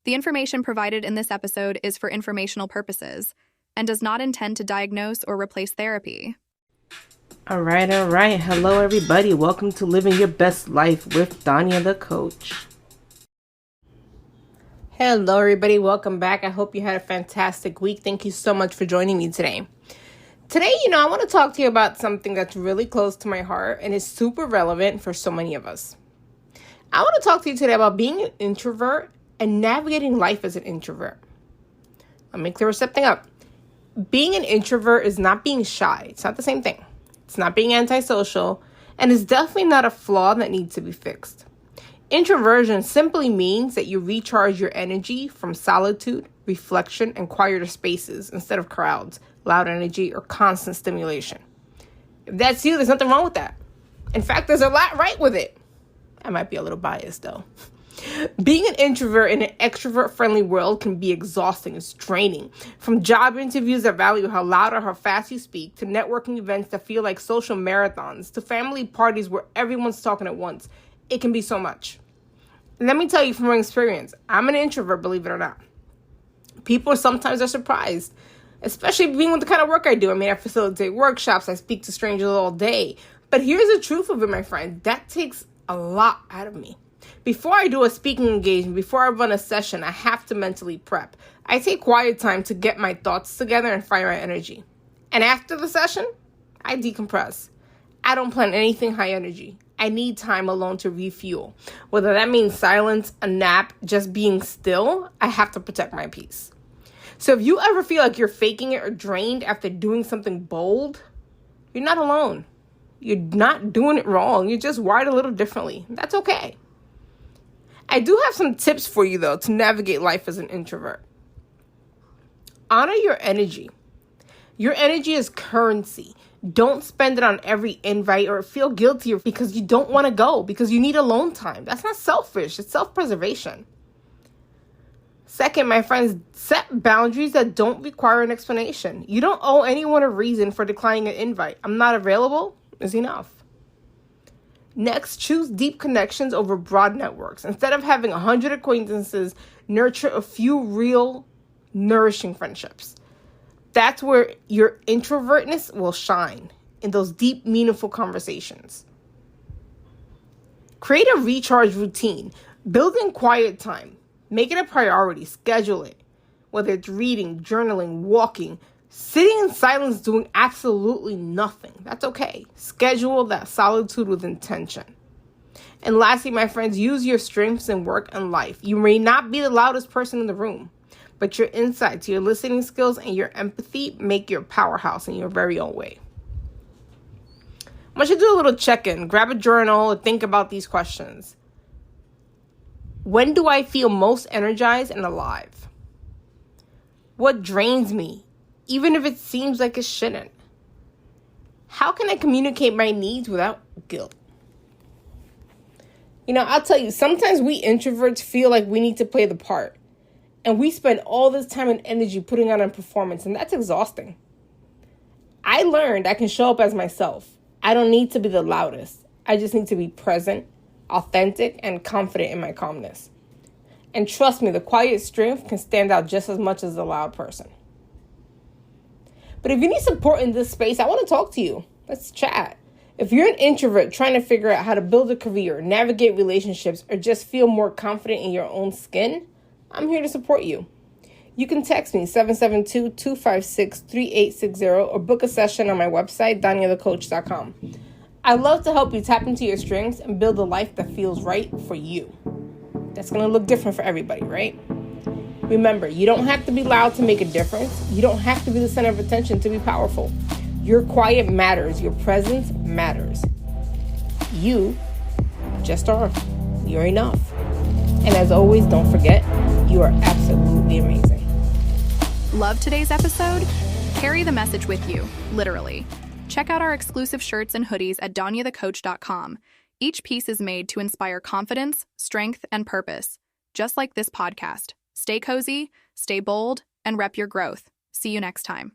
The information provided in this episode is for informational purposes and does not intend to diagnose or replace therapy. All right. Hello, everybody. Welcome to Living Your Best Life with Dania the Coach. Hello, everybody. Welcome back. I hope you had a fantastic week. Thank you so much for joining me today. Today, I want to talk to you about something that's really close to my heart and is super relevant for so many of us. I want to talk to you today about being an introvert and navigating life as an introvert. Let me clear something up. Being an introvert is not being shy. It's not the same thing. It's not being antisocial, and it's definitely not a flaw that needs to be fixed. Introversion simply means that you recharge your energy from solitude, reflection, and quieter spaces instead of crowds, loud energy, or constant stimulation. If that's you, there's nothing wrong with that. In fact, there's a lot right with it. I might be a little biased, though. Being an introvert in an extrovert-friendly world can be exhausting. It's draining. From job interviews that value how loud or how fast you speak, to networking events that feel like social marathons, to family parties where everyone's talking at once, it can be so much. Let me tell you from my experience, I'm an introvert, believe it or not. People sometimes are surprised, especially being with the kind of work I do. I facilitate workshops, I speak to strangers all day. But here's the truth of it, my friend. That takes a lot out of me. Before I do a speaking engagement, before I run a session, I have to mentally prep. I take quiet time to get my thoughts together and find my energy. And after the session, I decompress. I don't plan anything high energy. I need time alone to refuel. Whether that means silence, a nap, just being still, I have to protect my peace. So if you ever feel like you're faking it or drained after doing something bold, you're not alone. You're not doing it wrong. You're just wired a little differently. That's okay. I do have some tips for you, though, to navigate life as an introvert. Honor your energy. Your energy is currency. Don't spend it on every invite or feel guilty because you don't want to go, because you need alone time. That's not selfish. It's self-preservation. Second, my friends, set boundaries that don't require an explanation. You don't owe anyone a reason for declining an invite. I'm not available is enough. Next, choose deep connections over broad networks. Instead of having 100 acquaintances, nurture a few real, nourishing friendships. That's where your introvertness will shine, in those deep, meaningful conversations. Create a recharge routine. Build in quiet time. Make it a priority. Schedule it. Whether it's reading, journaling, walking, sitting in silence doing absolutely nothing. That's okay. Schedule that solitude with intention. And lastly, my friends, use your strengths in work and life. You may not be the loudest person in the room, but your insights, your listening skills, and your empathy make you a powerhouse in your very own way. I want you to do a little check-in. Grab a journal and think about these questions. When do I feel most energized and alive? What drains me, even if it seems like it shouldn't? How can I communicate my needs without guilt? I'll tell you, sometimes we introverts feel like we need to play the part. And we spend all this time and energy putting on a performance, and that's exhausting. I learned I can show up as myself. I don't need to be the loudest. I just need to be present, authentic, and confident in my calmness. And trust me, the quiet strength can stand out just as much as the loud person. But if you need support in this space, I want to talk to you. Let's chat. If you're an introvert trying to figure out how to build a career, navigate relationships, or just feel more confident in your own skin, I'm here to support you. You can text me 772-256-3860 or book a session on my website, daniathecoach.com. I'd love to help you tap into your strengths and build a life that feels right for you. That's going to look different for everybody, right? Remember, you don't have to be loud to make a difference. You don't have to be the center of attention to be powerful. Your quiet matters. Your presence matters. You just are. You're enough. And as always, don't forget, you are absolutely amazing. Love today's episode? Carry the message with you, literally. Check out our exclusive shirts and hoodies at daniathecoach.com. Each piece is made to inspire confidence, strength, and purpose, just like this podcast. Stay cozy, stay bold, and rep your growth. See you next time.